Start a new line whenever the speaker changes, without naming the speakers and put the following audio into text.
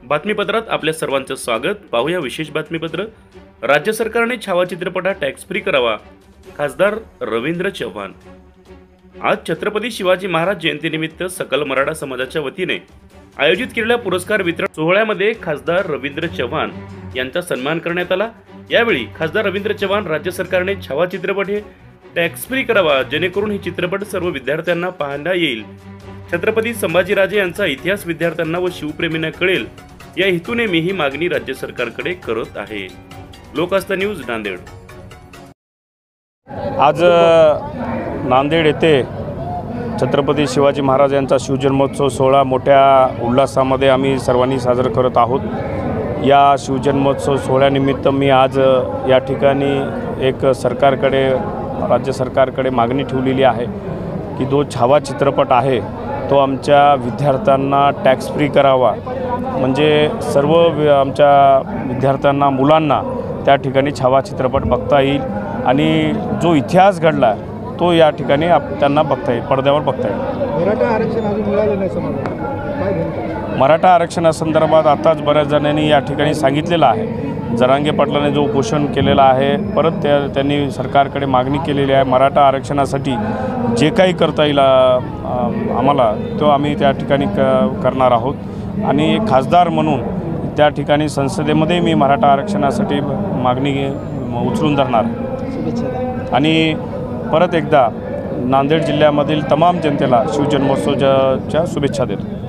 बातमीपत्रात आपल्या सर्वांचं स्वागत। पाहूया विशेष बातमीपत्र। राज्य सरकारने छावा चित्रपटात टॅक्स फ्री करावा, खासदार रवींद्र चव्हाण। आज छत्रपती शिवाजी महाराज जयंतीनिमित्त सकल मराठा समाजाच्या वतीने आयोजित केलेल्या पुरस्कार वितरण सोहळ्यामध्ये खासदार रवींद्र चव्हाण यांचा सन्मान करण्यात आला। यावेळी खासदार रवींद्र चव्हाण, राज्य सरकारने छावा चित्रपट हे टॅक्स फ्री करावा, जेणेकरून हे चित्रपट सर्व विद्यार्थ्यांना पाहता येईल। छत्रपती संभाजीराजे यांचा इतिहास विद्यार्थ्यांना व शिवप्रेमींना कळेल, या हेतूने मी ही मागणी राज्य सरकारकडे करत आहे। लोकास्था न्यूज, नांदेड।
आज नांदेड येथे छत्रपती शिवाजी महाराज यांचा शिवजन्मोत्सव सोहळा मोठ्या उल्हासामध्ये आम्ही सर्वांनी साजरा करत आहोत। या शिवजन्मोत्सव सोहळ्यानिमित्त मी आज या ठिकाणी एक राज्य सरकारकडे मागणी ठेवलेली आहे की जो छावा चित्रपट आहे तो आमच्या विद्यार्थ्यांना टॅक्स फ्री करावा, म्हणजे सर्व आमच्या विद्यार्थ्यांना, मुलांना त्या ठिकाणी छावा चित्रपट बघता येईल आणि जो इतिहास घडला तो या ठिकाणी त्यांना बघता येईल, पडद्यावर बघता येईल।
मराठा आरक्षण अजून मिळालं नाही समाजाला,
मराठा आरक्षणासंदर्भात आताच बऱ्याच जणांनी या ठिकाणी सांगितलेलं आहे। जरांगे पाटलांनी जो घोषण केलेला आहे, परत त्यांनी सरकारकडे मागणी केलेली आहे। मराठा आरक्षणासाठी जे काही करता येईल आम्हाला तो आम्ही त्या ठिकाणी करणार आहोत आणि एक खासदार म्हणून त्या ठिकाणी संसदेमध्ये मी मराठा आरक्षणासाठी मागणी उचलून धरणार आणि परत एकदा नांदेड जिल्ह्यामधील तमाम जनतेला शिवजन्मोत्सवाच्या शुभेच्छा देतो।